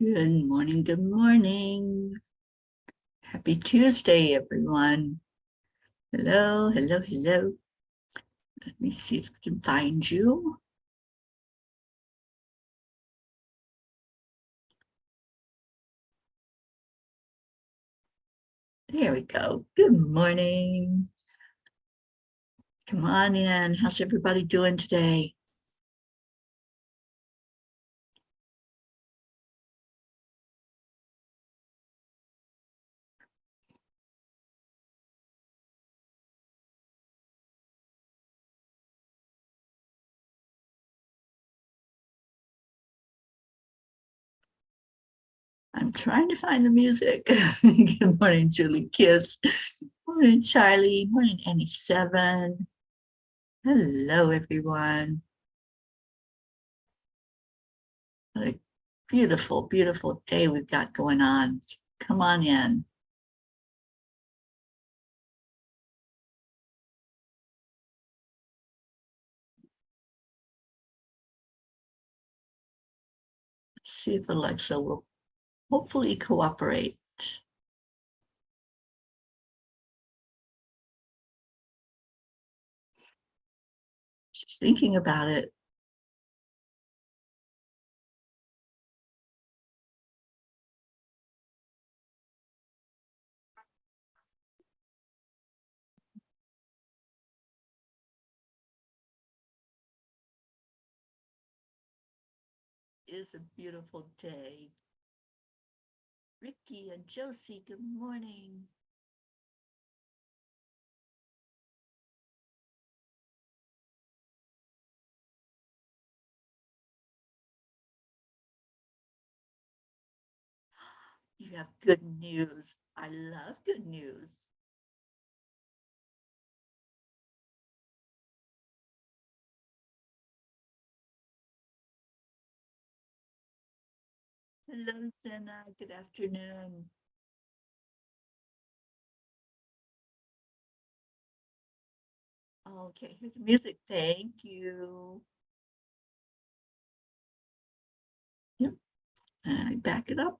Good morning, good morning. Happy Tuesday, everyone. Hello, hello, hello. Let me see if I can find you. There we go. Good morning. Come on in. How's everybody doing today? I'm trying to find the music. Good morning, Julie Kiss. Morning, Charlie. Morning, Annie 7. Hello, everyone. What a beautiful, beautiful day we've got going on. Come on in. Let's see if Alexa will hopefully cooperate. She's thinking about it. It is a beautiful day. Ricky and Josie, good morning. You have good news. I love good news. Hello, Senna. Good afternoon. Okay, here's the music. Thank you. Yep. And I back it up.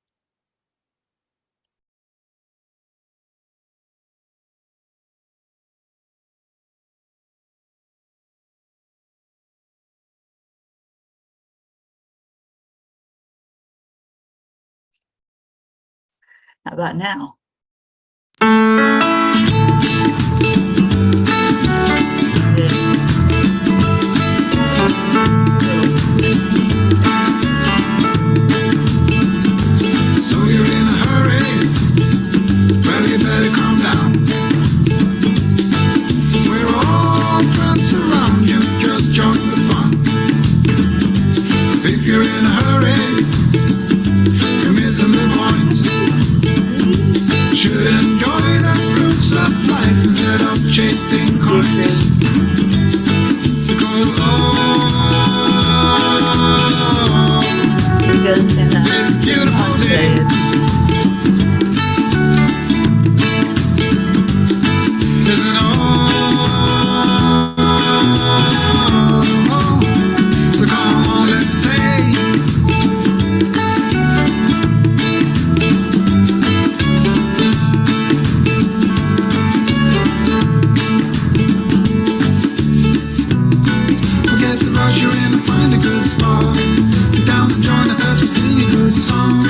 How about now? So you're in a hurry? Well, you better calm down. We're all friends around you, just join the fun. 'Cause if you're in a hurry, you're missing the point. Should enjoy the fruits of life instead of chasing coins. Because this beautiful day. Isn't all. So come on, let's play. Forget the rush you're in and find a good spot. Sit down and join us as we sing a good song.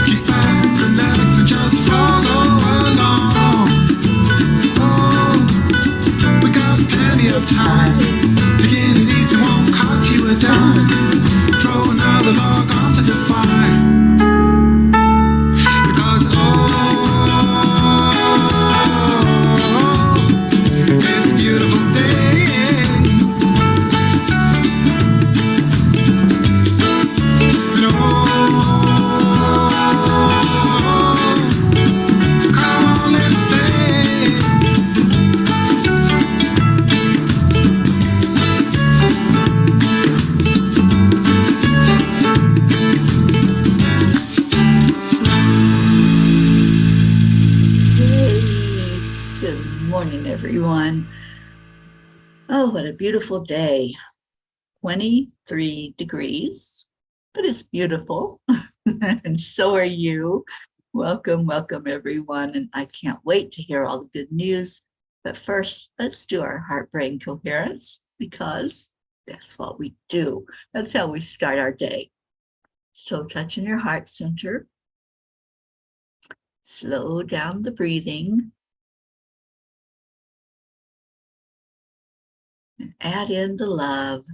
Keep back, relax, and just follow along. Oh, we got plenty of time. Begin it easy, won't cost you a dime. Throw another log onto the fire. Because it's a beautiful day. And come on, let's play. Good morning, everyone. Oh, what a beautiful day. 23 degrees, but it's beautiful. And so are you. Welcome, welcome everyone. And I can't wait to hear all the good news. But first, let's do our heart brain coherence because that's what we do. That's how we start our day. So touching your heart center, slow down the breathing, and add in the love.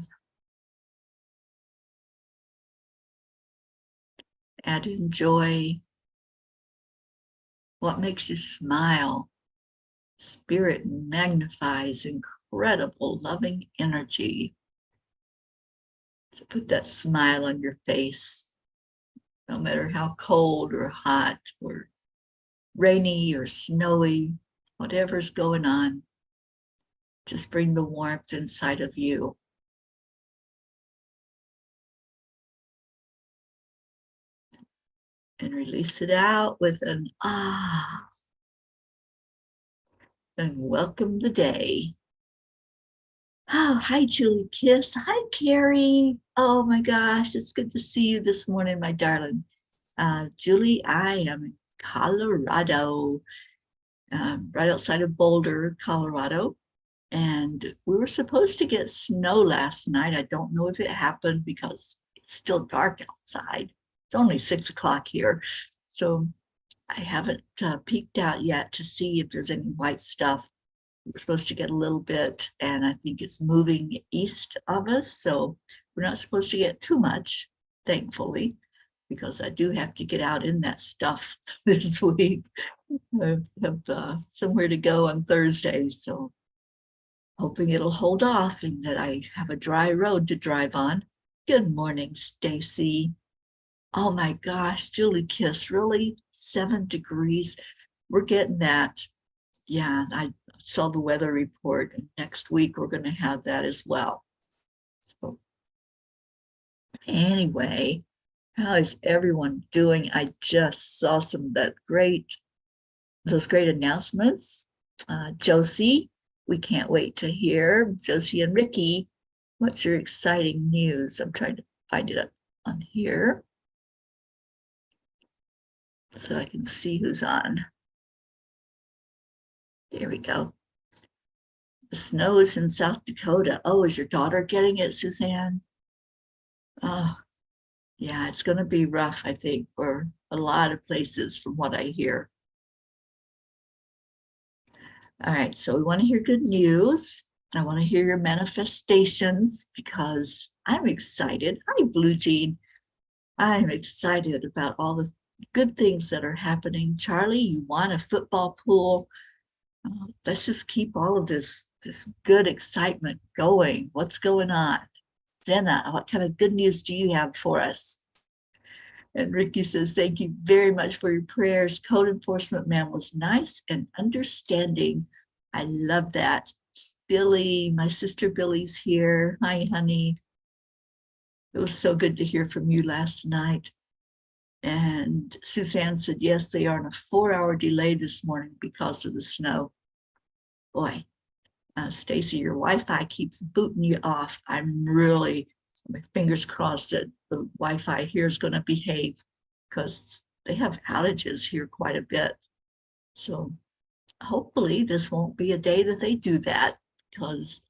Add in joy. What makes you smile? Spirit magnifies incredible loving energy. So put that smile on your face, no matter how cold or hot or rainy or snowy, whatever's going on. Just bring the warmth inside of you. And release it out with an ah. And welcome the day. Oh, hi, Julie Kiss. Hi, Carrie. Oh my gosh, it's good to see you this morning, my darling. Julie, I am in Colorado, right outside of Boulder, Colorado. And we were supposed to get snow last night. I don't know if it happened because it's still dark outside. It's only 6 o'clock here. So I haven't peeked out yet to see if there's any white stuff. We're supposed to get a little bit, and I think it's moving east of us. So we're not supposed to get too much, thankfully, because I do have to get out in that stuff this week. I have somewhere to go on Thursday. So hoping it'll hold off and that I have a dry road to drive on. Good morning, Stacy. Oh my gosh, Julie Kiss, really? 7 degrees. We're getting that. Yeah, I saw the weather report, and next week we're going to have that as well. So anyway, how is everyone doing? I just saw some of those great announcements. Josie, we can't wait to hear. Josie and Ricky, what's your exciting news? I'm trying to find it up on here so I can see who's on. There we go. The snow is in South Dakota. Oh, is your daughter getting it, Suzanne? Oh, yeah, it's going to be rough, I think, for a lot of places from what I hear. All right, so we want to hear good news. I want to hear your manifestations because I'm excited. Hi, Blue Jean. I'm excited about all the good things that are happening. Charlie, you want a football pool? Let's just keep all of this good excitement going. What's going on? Zena, what kind of good news do you have for us? And Ricky says, thank you very much for your prayers. Code enforcement man was nice and understanding. I love that. Billy, my sister Billy's here. Hi, honey. It was so good to hear from you last night. And Suzanne said, yes, they are on a 4-hour delay this morning because of the snow. Boy, Stacy, your Wi-Fi keeps booting you off. I'm really, my fingers crossed that the Wi-Fi here is going to behave because they have outages here quite a bit. So hopefully this won't be a day that they do that because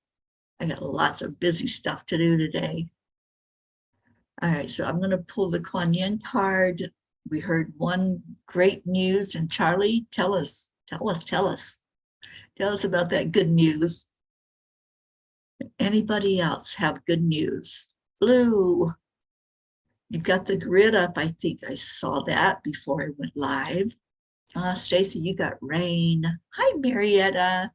I got lots of busy stuff to do today. All right, so I'm going to pull the Kuan Yin card. We heard one great news, and Charlie, tell us about that good news. Anybody else have good news? Blue, you've got the grid up. I think I saw that before I went live. Stacy, you got rain. Hi, Marietta.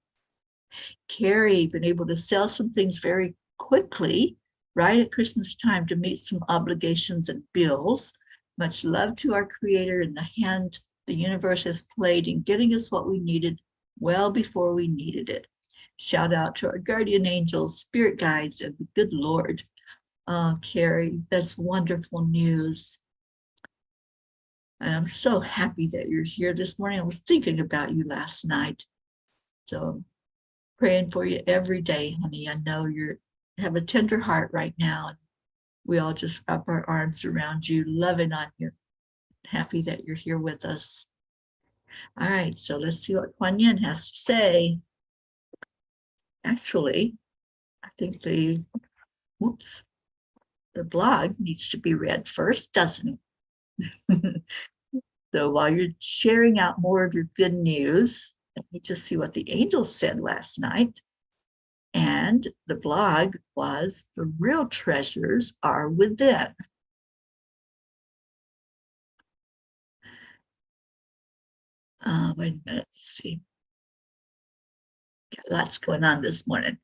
Carrie, been able to sell some things very quickly right at Christmas time to meet some obligations and bills. Much love to our creator and the hand the universe has played in getting us what we needed well before we needed it. Shout out to our guardian angels, spirit guides, and the good Lord. Carrie, that's wonderful news. And I'm so happy that you're here this morning. I was thinking about you last night. So praying for you every day, honey. I know you have a tender heart right now. We all just wrap our arms around you, loving on you. happy that you're here with us. All right, so let's see what Kuan Yin has to say. Actually, I think the blog needs to be read first, doesn't it? So while you're sharing out more of your good news, let me just see what the angels said last night. And the blog was, the real treasures are within. Wait a minute, let's see. Got lots going on this morning.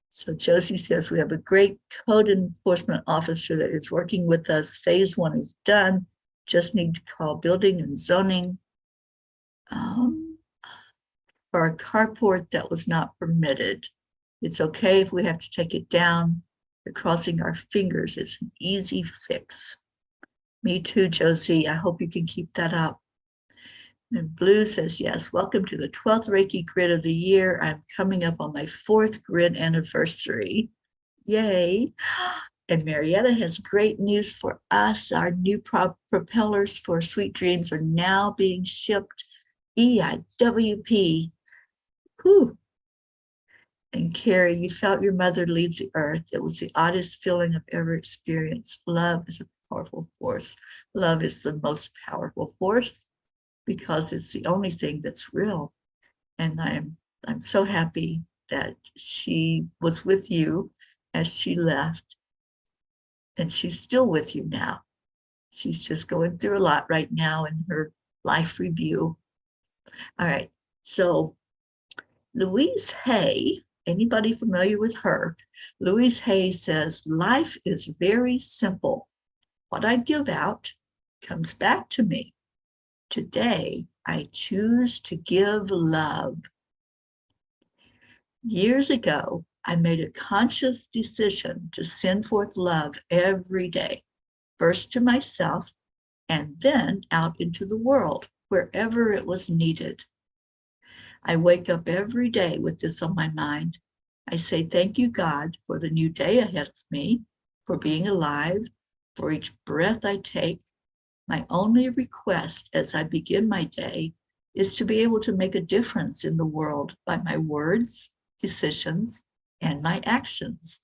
So Josie says, we have a great code enforcement officer that is working with us. Phase 1 is done. Just need to call building and zoning for a carport that was not permitted. It's okay if we have to take it down. We're crossing our fingers. It's an easy fix. Me too, Josie. I hope you can keep that up. And Blue says, yes, welcome to the 12th Reiki grid of the year. I'm coming up on my 4th grid anniversary. Yay. And Marietta has great news for us. Our new propellers for Sweet Dreams are now being shipped. EIWP. Whew. And Carrie, you felt your mother leave the earth. It was the oddest feeling I've ever experienced. Love is a powerful force. Love is the most powerful force because it's the only thing that's real. And I'm so happy that she was with you as she left. And she's still with you now. She's just going through a lot right now in her life review. All right, so Louise Hay, anybody familiar with her? Louise Hay says, life is very simple. What I give out comes back to me. Today, I choose to give love. Years ago, I made a conscious decision to send forth love every day, first to myself and then out into the world, wherever it was needed. I wake up every day with this on my mind. I say, thank you, God, for the new day ahead of me, for being alive, for each breath I take. My only request as I begin my day is to be able to make a difference in the world by my words, decisions, and my actions.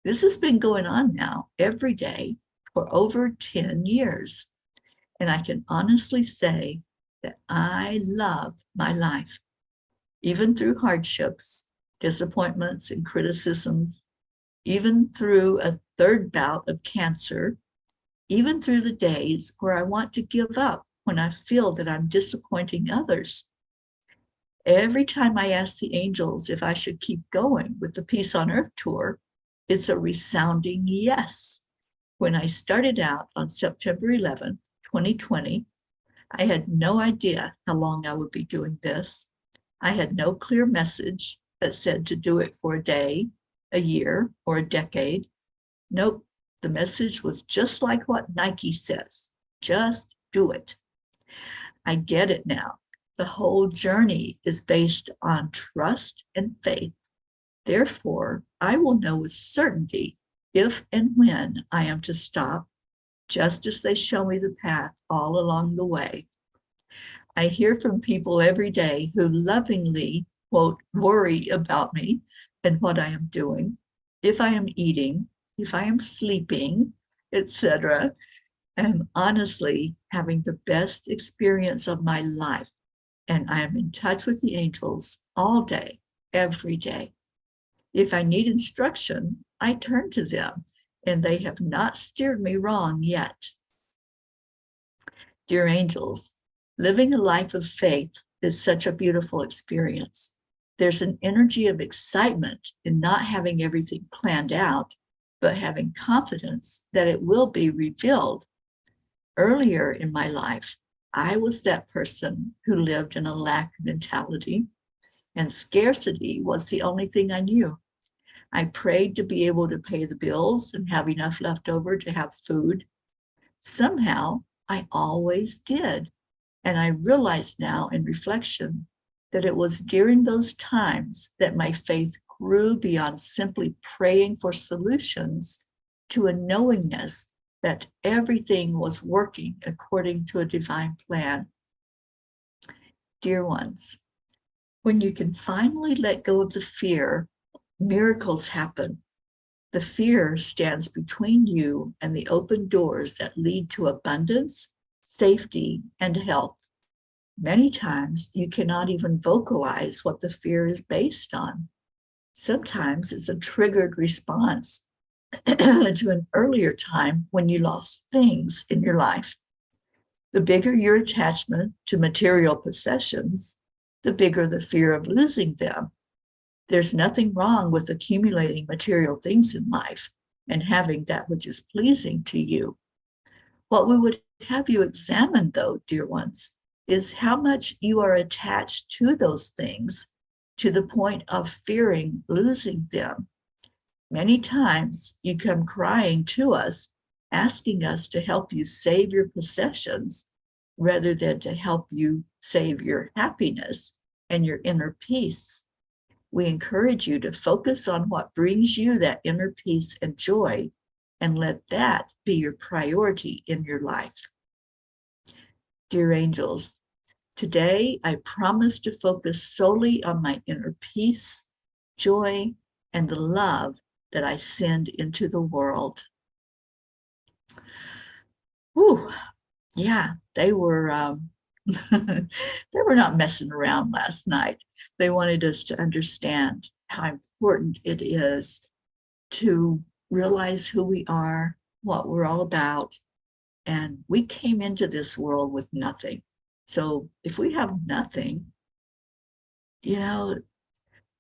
This has been going on now every day for over 10 years. And I can honestly say that I love my life. Even through hardships, disappointments, and criticisms, even through a third bout of cancer, even through the days where I want to give up when I feel that I'm disappointing others. Every time I ask the angels if I should keep going with the Peace on Earth tour, it's a resounding yes. When I started out on September 11th, 2020, I had no idea how long I would be doing this. I had no clear message that said to do it for a day, a year, or a decade. Nope, the message was just like what Nike says, just do it. I get it now. The whole journey is based on trust and faith. Therefore, I will know with certainty if and when I am to stop, just as they show me the path all along the way. I hear from people every day who lovingly, quote, worry about me and what I am doing, if I am eating, if I am sleeping, etc. And honestly, having the best experience of my life. And I am in touch with the angels all day, every day. If I need instruction, I turn to them, and they have not steered me wrong yet. Dear angels, living a life of faith is such a beautiful experience. There's an energy of excitement in not having everything planned out, but having confidence that it will be revealed. Earlier in my life, I was that person who lived in a lack mentality, and scarcity was the only thing I knew. I prayed to be able to pay the bills and have enough left over to have food. Somehow, I always did. And I realize now in reflection that it was during those times that my faith grew beyond simply praying for solutions to a knowingness that everything was working according to a divine plan. Dear ones, when you can finally let go of the fear, miracles happen. The fear stands between you and the open doors that lead to abundance, safety, and health. Many times you cannot even vocalize what the fear is based on. Sometimes it's a triggered response to an earlier time when you lost things in your life. The bigger your attachment to material possessions, the bigger the fear of losing them. There's nothing wrong with accumulating material things in life and having that which is pleasing to you. What we would have you examine, though, dear ones, is how much you are attached to those things to the point of fearing losing them. Many times you come crying to us, asking us to help you save your possessions rather than to help you save your happiness and your inner peace. We encourage you to focus on what brings you that inner peace and joy, and let that be your priority in your life. Dear angels, today I promise to focus solely on my inner peace, joy, and the love that I send into the world. Whew, yeah, they were they were not messing around last night. They wanted us to understand how important it is to realize who we are, what we're all about. And we came into this world with nothing. So if we have nothing, you know,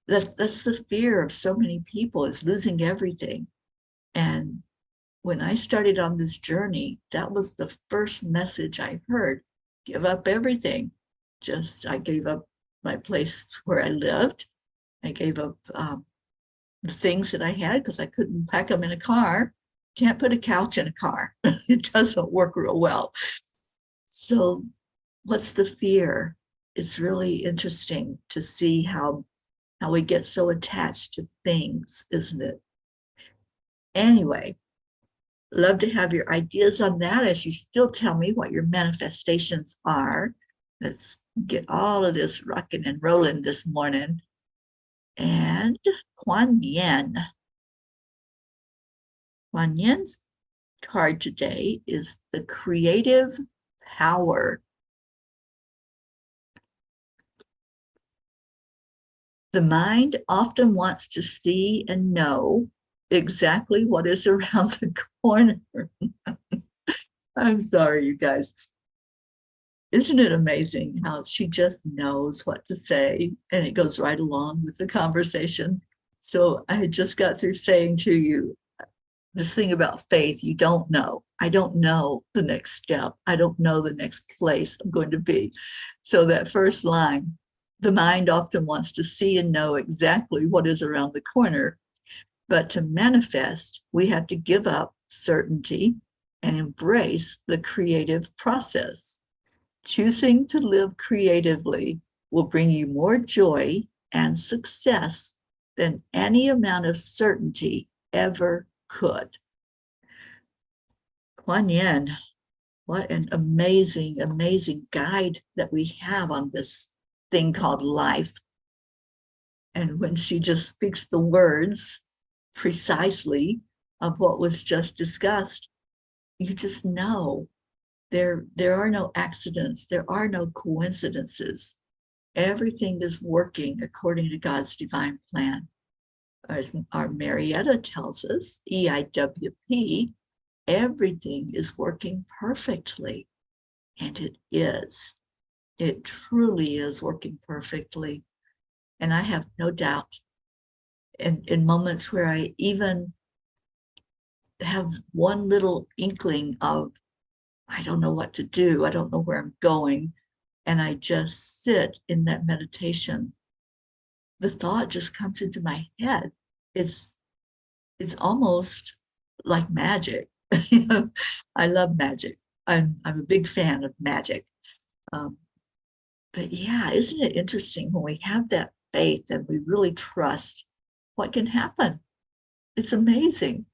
that's the fear of so many people, is losing everything. And when I started on this journey, that was the first message I heard. Give up everything. I gave up my place where I lived. I gave up the things that I had because I couldn't pack them in a car. Can't put a couch in a car. It doesn't work real well. So what's the fear? It's really interesting to see how we get so attached to things, isn't it? Anyway, love to have your ideas on that as you still tell me what your manifestations are. Let's get all of this rocking and rolling this morning. And Kuan Yin. Kuan Yin's card today is the creative power. The mind often wants to see and know exactly what is around the corner. I'm sorry, you guys. Isn't it amazing how she just knows what to say and it goes right along with the conversation? So I had just got through saying to you this thing about faith. You don't know. I don't know the next step. I don't know the next place I'm going to be. So that first line, the mind often wants to see and know exactly what is around the corner. But to manifest, we have to give up certainty and embrace the creative process. Choosing to live creatively will bring you more joy and success than any amount of certainty ever could. Kuan Yin, what an amazing, amazing guide that we have on this thing called life. And when she just speaks the words precisely of what was just discussed, you just know there are no accidents, there are no coincidences. Everything is working according to God's divine plan. As our Marietta tells us, EIWP, everything is working perfectly. And it is. It truly is working perfectly. And I have no doubt in moments where I even have one little inkling of, I don't know what to do, I don't know where I'm going, and I just sit in that meditation, the thought just comes into my head. It's almost like magic. I love magic. I'm a big fan of magic. But yeah, isn't it interesting when we have that faith and we really trust what can happen? It's amazing.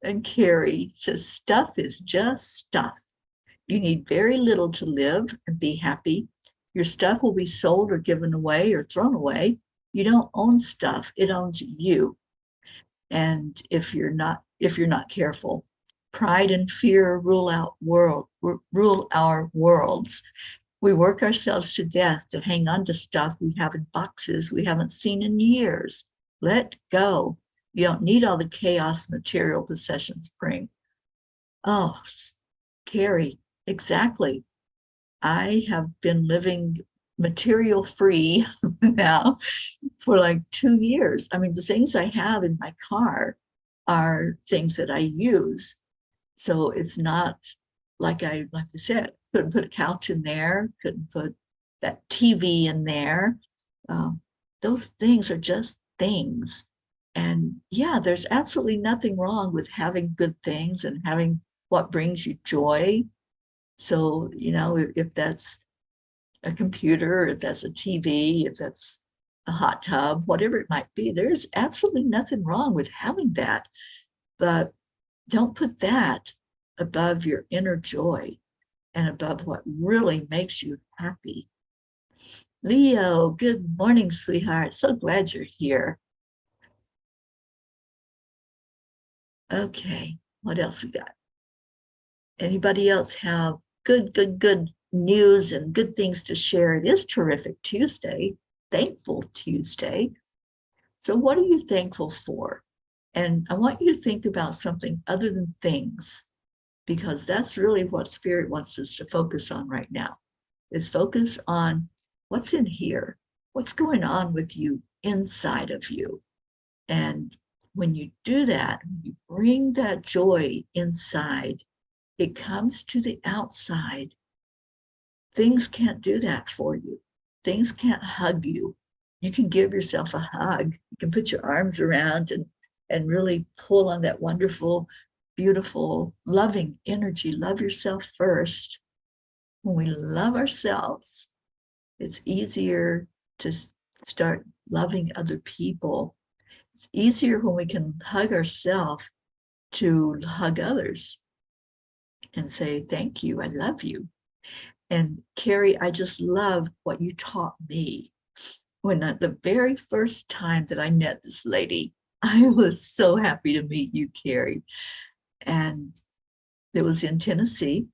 And Carrie says, stuff is just stuff. You need very little to live and be happy. Your stuff will be sold or given away or thrown away. You don't own stuff, it owns you. And if you're not careful, pride and fear rule our worlds. We work ourselves to death to hang on to stuff we have in boxes we haven't seen in years. Let go. You don't need all the chaos material possessions bring. Oh, Carrie, exactly. I have been living material free now for like 2 years. I mean, the things I have in my car are things that I use. So it's not like I said, couldn't put a couch in there, couldn't put that TV in there. Those things are just things. And yeah, there's absolutely nothing wrong with having good things and having what brings you joy. So, if that's a computer, if that's a TV, if that's a hot tub, whatever it might be, there's absolutely nothing wrong with having that. But don't put that above your inner joy and above what really makes you happy. Leo, good morning, sweetheart. So glad you're here. Okay, what else we got? Anybody else have good news and good things to share? It is Terrific Tuesday, Thankful Tuesday. So what are you thankful for? And I want you to think about something other than things, because that's really what Spirit wants us to focus on right now, is focus on what's in here, what's going on with you inside of you. And when you do that, when you bring that joy inside, it comes to the outside. Things can't do that for you. Things can't hug you. You can give yourself a hug. You can put your arms around and really pull on that wonderful, beautiful, loving energy. Love yourself first. When we love ourselves, it's easier to start loving other people. It's easier when we can hug ourselves to hug others and say, thank you, I love you. And Carrie, I just love what you taught me. When the very first time that I met this lady, I was so happy to meet you, Carrie. And it was in Tennessee.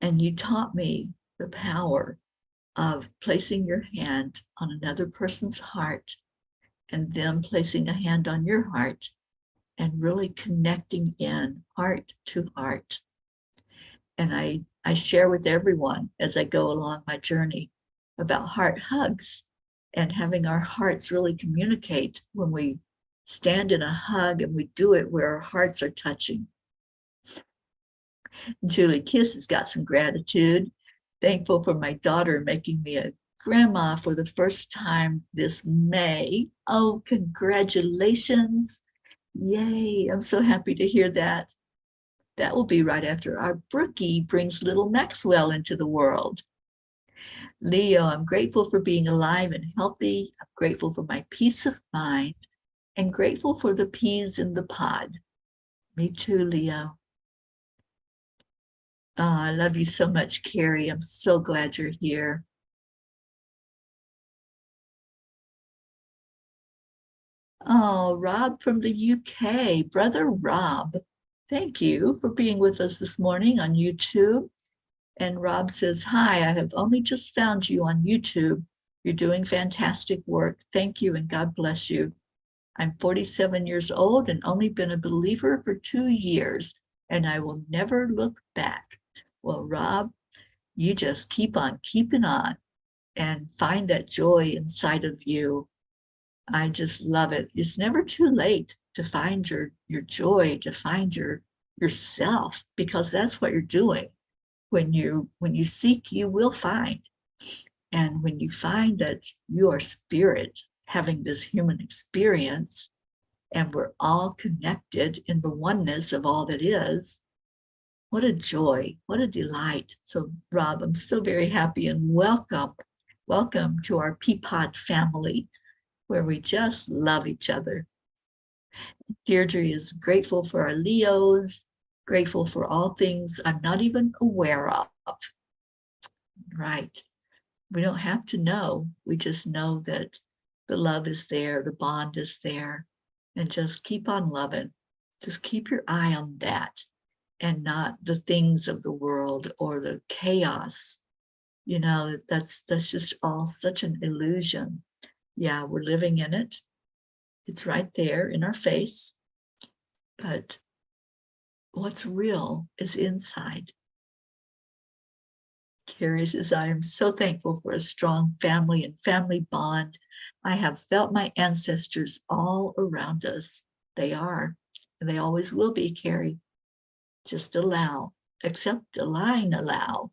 And you taught me the power of placing your hand on another person's heart and them placing a hand on your heart and really connecting in heart to heart. And I share with everyone as I go along my journey about heart hugs and having our hearts really communicate when we stand in a hug, and we do it where our hearts are touching. Julie Kiss has got some gratitude. Thankful for my daughter making me a grandma for the first time this May. Oh, congratulations. Yay, I'm so happy to hear that. That will be right after our Brookie brings little Maxwell into the world. Leo, I'm grateful for being alive and healthy. I'm grateful for my peace of mind and grateful for the peas in the pod. Me too, Leo. Oh, I love you so much, Carrie. I'm so glad you're here. Oh, Rob from the UK, brother Rob. Thank you for being with us this morning on YouTube. And Rob says, hi, I have only just found you on YouTube. You're doing fantastic work. Thank you and God bless you. I'm 47 years old and only been a believer for 2 years, and I will never look back. Well, Rob, you just keep on keeping on and find that joy inside of you. I just love it. It's never too late to find your joy, to find yourself, because that's what you're doing. When you seek, you will find. And when you find that you are spirit having this human experience, and we're all connected in the oneness of all that is, what a joy, what a delight. So Rob, I'm so very happy, and welcome to our Peapod family, where we just love each other. Deirdre is grateful for our Leos, grateful for all things I'm not even aware of. Right. We don't have to know. We just know that the love is there, the bond is there, and just keep on loving. Just keep your eye on that and not the things of the world or the chaos. You know, that's just all such an illusion. Yeah, we're living in it. It's right there in our face. But what's real is inside. Carrie says, I am so thankful for a strong family and family bond. I have felt my ancestors all around us. They are, and they always will be, Carrie. Just allow, accept, align, allow.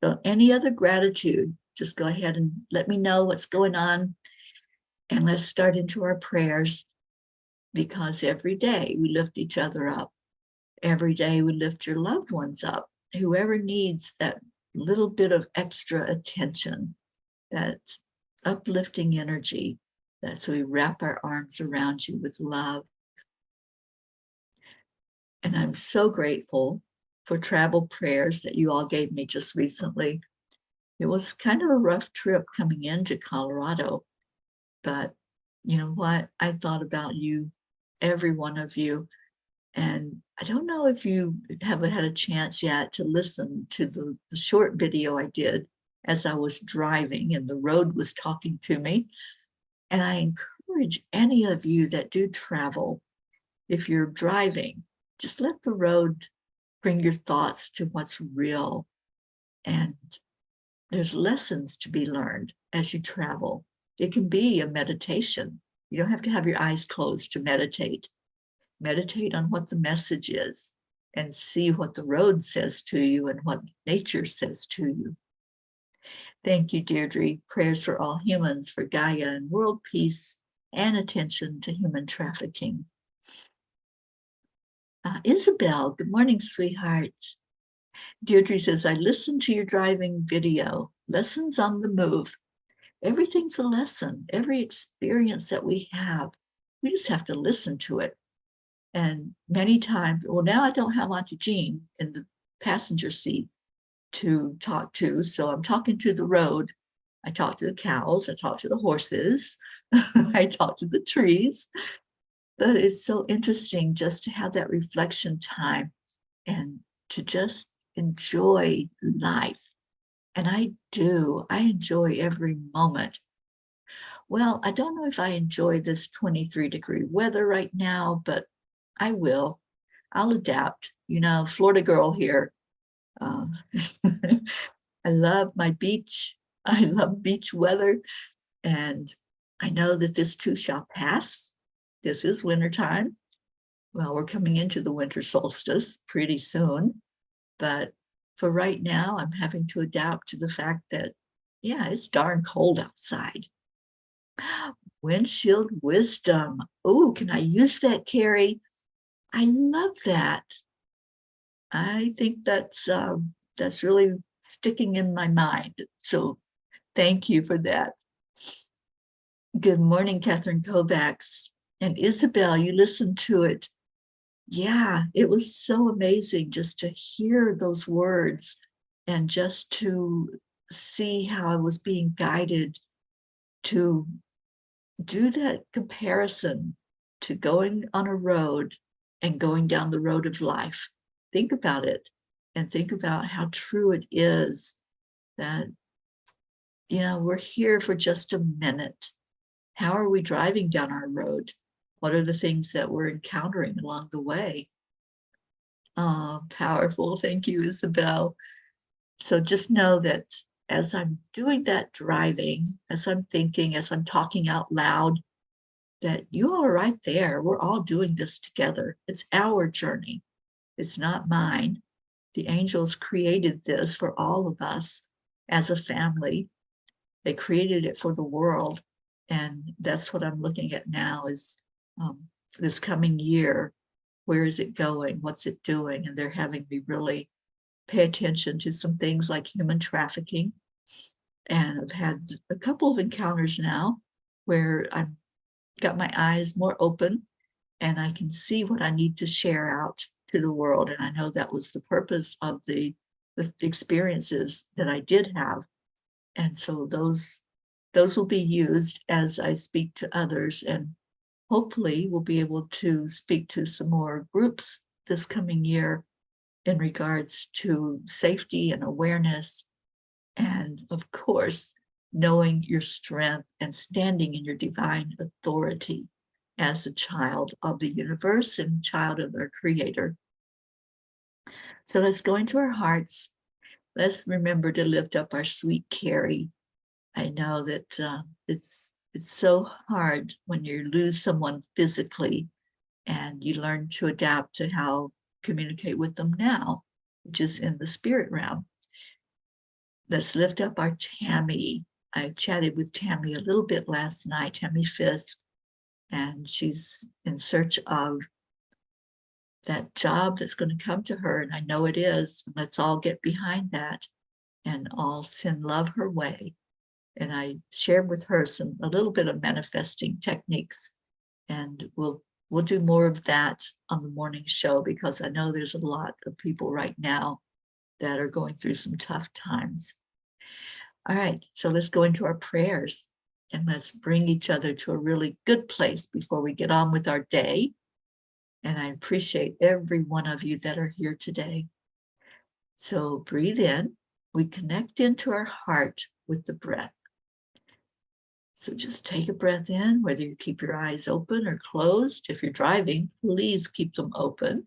So any other gratitude, just go ahead and let me know what's going on. And let's start into our prayers, because every day we lift each other up. Every day we lift your loved ones up, whoever needs that little bit of extra attention, that uplifting energy. That's we wrap our arms around you with love. And I'm so grateful for travel prayers that you all gave me just recently. It was kind of a rough trip coming into Colorado, but you know what? I thought about you, every one of you. And I don't know if you haven't had a chance yet to listen to the short video I did as I was driving and the road was talking to me. And I encourage any of you that do travel, if you're driving, just let the road bring your thoughts to what's real. And there's lessons to be learned as you travel. It can be a meditation. You don't have to have your eyes closed to meditate. Meditate on what the message is and see what the road says to you and what nature says to you. Thank you, Deirdre. Prayers for all humans, for Gaia and world peace, and attention to human trafficking. Isabel, good morning, sweetheart. Deirdre says, I listened to your driving video, lessons on the move. Everything's a lesson. Every experience that we just have to listen to it. And many times, well, now I don't have Auntie Jean in the passenger seat to talk to. So I'm talking to the road. I talk to the cows. I talk to the horses. I talk to the trees. But it's so interesting just to have that reflection time and to just enjoy life. And I do. I enjoy every moment. Well, I don't know if I enjoy this 23-degree weather right now, but I will. I'll adapt. You know, Florida girl here. I love my beach. I love beach weather. And I know that this too shall pass. This is wintertime. Well, we're coming into the winter solstice pretty soon. But for right now, I'm having to adapt to the fact that, yeah, it's darn cold outside. Windshield wisdom. Oh, can I use that, Carrie? I love that. I think that's really sticking in my mind. So thank you for that. Good morning, Catherine Kovacs. And Isabel, you listened to it. Yeah, it was so amazing just to hear those words and just to see how I was being guided to do that comparison to going on a road and going down the road of life. Think about it and think about how true it is that, you know, we're here for just a minute. How are we driving down our road? What are the things that we're encountering along the way? Oh, powerful. Thank you, Isabel. So just know that as I'm doing that driving, as I'm thinking, as I'm talking out loud, that you all are right there. We're all doing this together. It's our journey. It's not mine. The angels created this for all of us as a family. They created it for the world. And that's what I'm looking at now is this coming year. Where is it going? What's it doing? And they're having me really pay attention to some things like human trafficking And I've had a couple of encounters now where I've got my eyes more open and I can see what I need to share out to the world. And I know that was the purpose of the experiences that I did have. And so those will be used as I speak to others, and hopefully we'll be able to speak to some more groups this coming year in regards to safety and awareness. And of course, knowing your strength and standing in your divine authority as a child of the universe and child of our creator. So let's go into our hearts. Let's remember to lift up our sweet Carrie. I know that it's so hard when you lose someone physically and you learn to adapt to how communicate with them now, which is in the spirit realm. Let's lift up our Tammy. I chatted with Tammy a little bit last night, Tammy Fisk, and she's in search of that job that's going to come to her, and I know it is. Let's all get behind that and all send love her way. And I shared with her a little bit of manifesting techniques, and we'll do more of that on the morning show, because I know there's a lot of people right now that are going through some tough times. All right, so let's go into our prayers and let's bring each other to a really good place before we get on with our day. And I appreciate every one of you that are here today. So breathe in. We connect into our heart with the breath. So just take a breath in, whether you keep your eyes open or closed. If you're driving, please keep them open,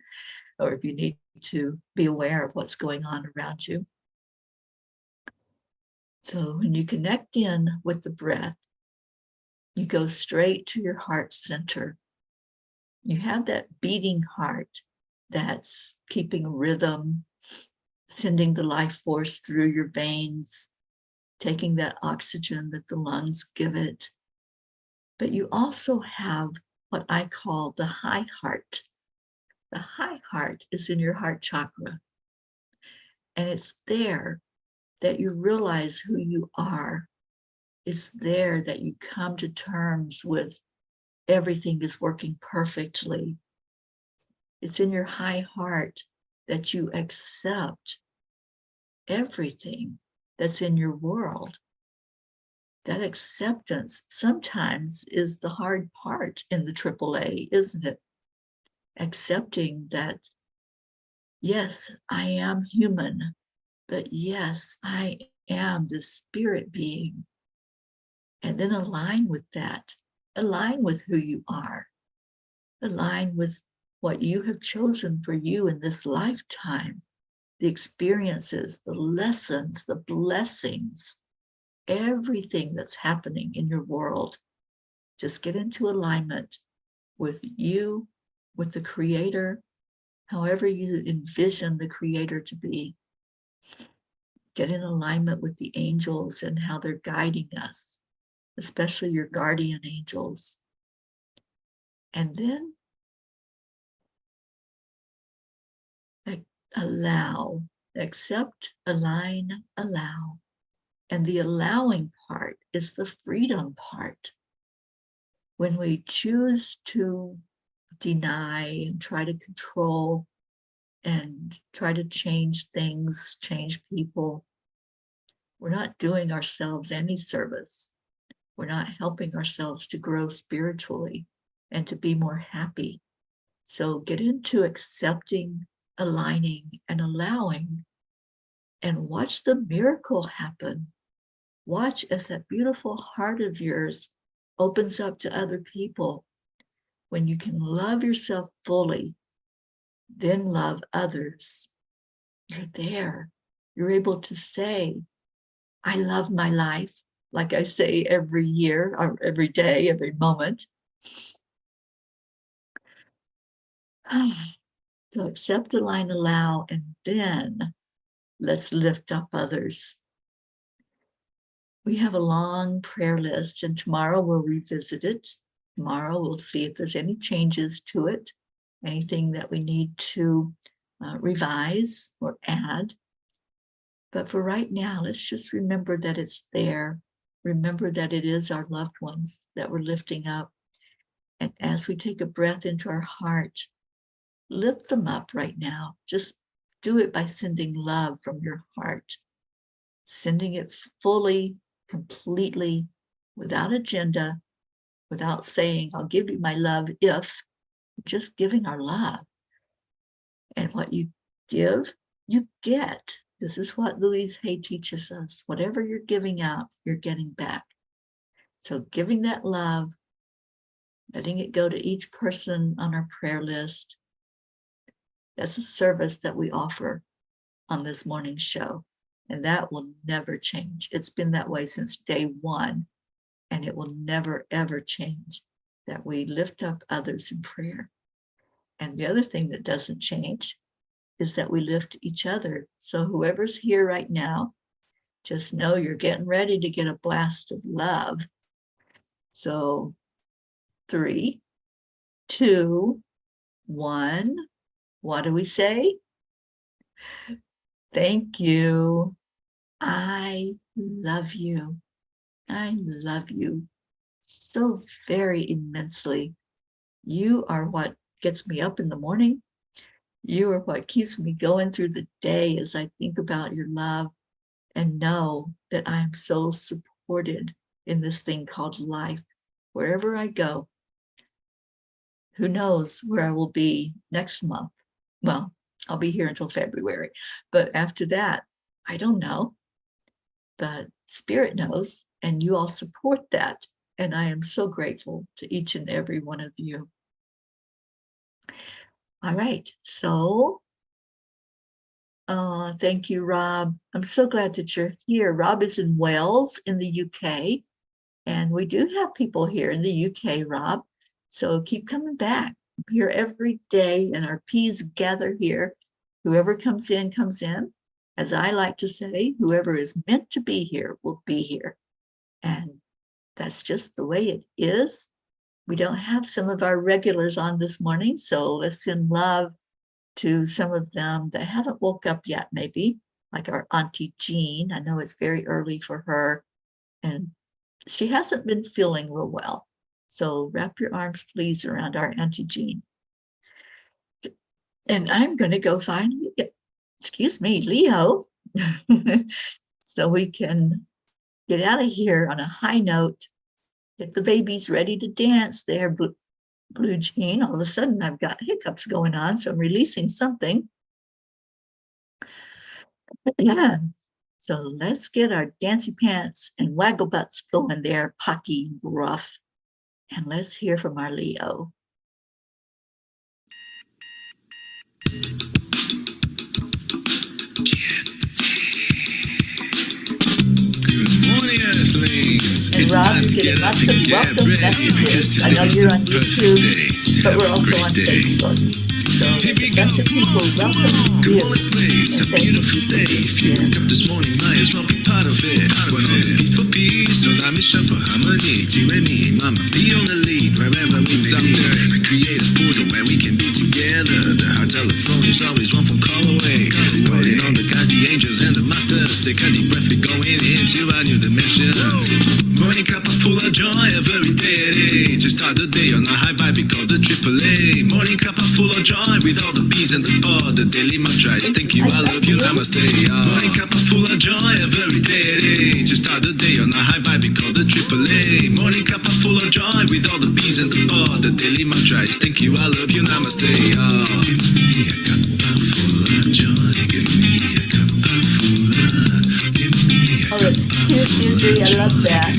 or if you need to be aware of what's going on around you. So when you connect in with the breath, you go straight to your heart center. You have that beating heart that's keeping rhythm, sending the life force through your veins, taking that oxygen that the lungs give it. But you also have what I call the high heart. The high heart is in your heart chakra. And it's there that you realize who you are. It's there that you come to terms with everything is working perfectly. It's in your high heart that you accept everything that's in your world. That acceptance sometimes is the hard part in the AAA, isn't it? Accepting that, yes, I am human, but yes, I am the spirit being. And then align with that. Align with who you are. Align with what you have chosen for you in this lifetime. The experiences, the lessons, the blessings, everything that's happening in your world. Just get into alignment with you, with the Creator, however you envision the Creator to be. Get in alignment with the angels and how they're guiding us, especially your guardian angels. And then allow, accept, align, allow. And the allowing part is the freedom part. When we choose to deny and try to control and try to change things, change people, we're not doing ourselves any service. We're not helping ourselves to grow spiritually and to be more happy. So get into accepting, aligning, and allowing, and watch the miracle happen. Watch as that beautiful heart of yours opens up to other people. When you can love yourself fully, then love others. You're there. You're able to say, I love my life, like I say every year, or every day, every moment. So accept, align, allow, and then let's lift up others. We have a long prayer list, and tomorrow we'll revisit it. Tomorrow we'll see if there's any changes to it, anything that we need to revise or add. But for right now, let's just remember that it's there. Remember that it is our loved ones that we're lifting up. And as we take a breath into our heart, lift them up right now. Just do it by sending love from your heart, sending it fully, completely, without agenda, without saying, I'll give you my love if, just giving our love. And what you give, you get. This is what Louise Hay teaches us. Whatever you're giving out, you're getting back. So giving that love, letting it go to each person on our prayer list, that's a service that we offer on this morning show. And that will never change. It's been that way since day one, and it will never, ever change, that we lift up others in prayer. And the other thing that doesn't change is that we lift each other. So whoever's here right now, just know you're getting ready to get a blast of love. So 3, 2, 1. What do we say? Thank you. I love you. I love you so very immensely. You are what gets me up in the morning. You are what keeps me going through the day as I think about your love and know that I am so supported in this thing called life. Wherever I go, who knows where I will be next month? Well, I'll be here until February, but after that, I don't know. But Spirit knows, and you all support that. And I am so grateful to each and every one of you. All right, so thank you, Rob. I'm so glad that you're here. Rob is in Wales in the UK, and we do have people here in the UK, Rob. So keep coming back. I'm here every day, and our P's gather here. Whoever comes in, comes in. As I like to say, whoever is meant to be here will be here. And that's just the way it is. We don't have some of our regulars on this morning, so let's send love to some of them that haven't woke up yet, maybe, like our Auntie Jean. I know it's very early for her, and she hasn't been feeling real well. So wrap your arms, please, around our Auntie Jean. And I'm going to go find, excuse me, Leo, so we can get out of here on a high note. Get the babies ready to dance there, Blue Jean. All of a sudden, I've got hiccups going on, so I'm releasing something. Yeah. So let's get our dancy pants and waggle butts going there, Pocky and Gruff. And let's hear from our Leo. And Rob, you're getting lots of welcome messages. I know you're on YouTube, but we're also on Facebook. So there's a bunch of people welcoming you. It's a beautiful day. If you woke up this morning, might as well be part of it. We're on peace for peace, on our mission for harmony. You and me, mama, be on the lead wherever we may be. We create a portal where we can be together. The heart telephone is always one phone call away. Calling on the guys, the angels, and the masters. Take a deep breath, we're going into a new dimension. Morning cup of full of joy every day. To start the day on a high vibe, we call the AAA. Morning cup of full of joy with all the bees and the pod. The daily mantra is thank you, I love you, namaste. Morning cup of full of joy every day. To start the day on a high vibe, we call the AAA. Morning cup of full of joy with all the bees and the pod. The daily mantra is thank you, I love you, namaste. Give me a cup of full of joy. Give me a cup of full of. Give me a Oh, it's cute, Susie. I love that.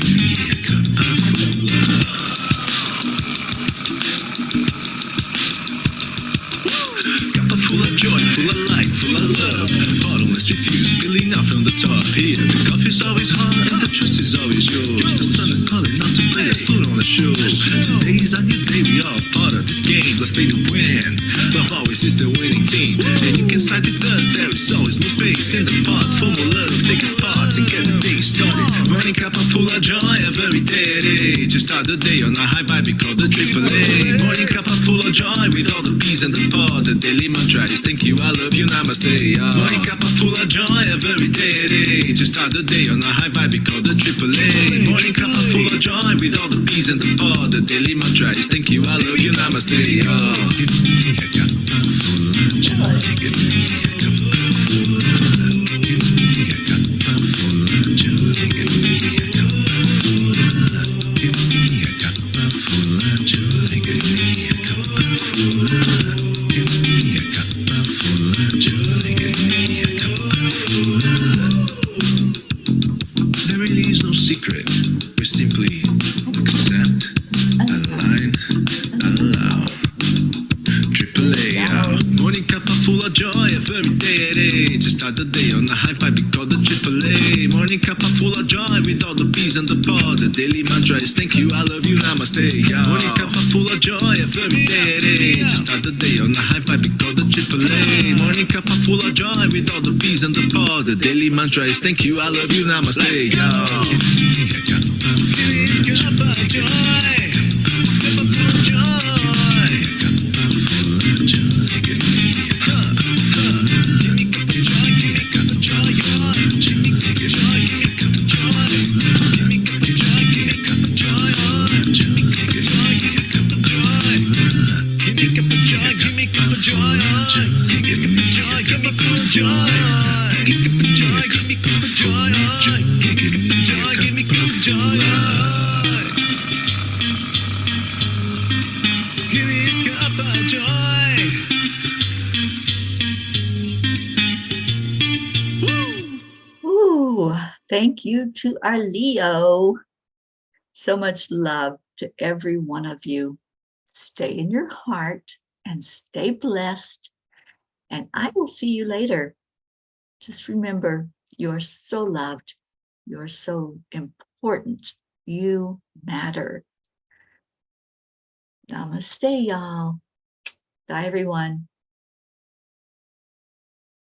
Full of joy, full of light, full of love. Bottomless refuse, spilling out from the top. Here, the coffee's always hot and the trust is always yours. The sun is calling out to play, let's put on a show. Today's a new day, we all part of this game. Let's play to win. Love always is the winning team. And you can side with us, there is always no space in the pot. For more love, take a spot and get the day started. Morning cup of full of joy every day. to start the day on a high vibe we call the AAA. Morning cup of full of joy with all the peas and the pod. The daily mantra is thank you, I love you, namaste. Morning cup of full of joy every day to start the day on a high vibe we call the AAA. Morning cup of full of joy with all the peas and the pod. The daily mantra is thank you, I love you, namaste. Give me a cup of full of joy. Give me a cup of full of love. Give me a cup of full of joy. Give me a cup of full of love. Give me a cup of full of joy. Give me a cup of full of love. Give me a cup of full of joy. Give me a cup of full of love. There really is no secret. We simply accept, align, allow. AAA, morning cup of full of joy every day to start the day on a high vibe we call the AAA. Morning cup of full of joy with all the peas and the pod. The daily mantra is thank you, I love you, namaste. Morning cup of full of joy every day to start the day on a high vibe we call the AAA. Morning cup of full of joy with all the peas and the pod. The daily mantra is thank you, I love you, namaste. Give me a cup of joy. Cup of joy. Ooh, thank you to our Leo. So much love to every one of you. Stay in your heart and stay blessed. And I will see you later. Just remember, you're so loved. You're so important. You matter. Namaste, y'all. Bye, everyone.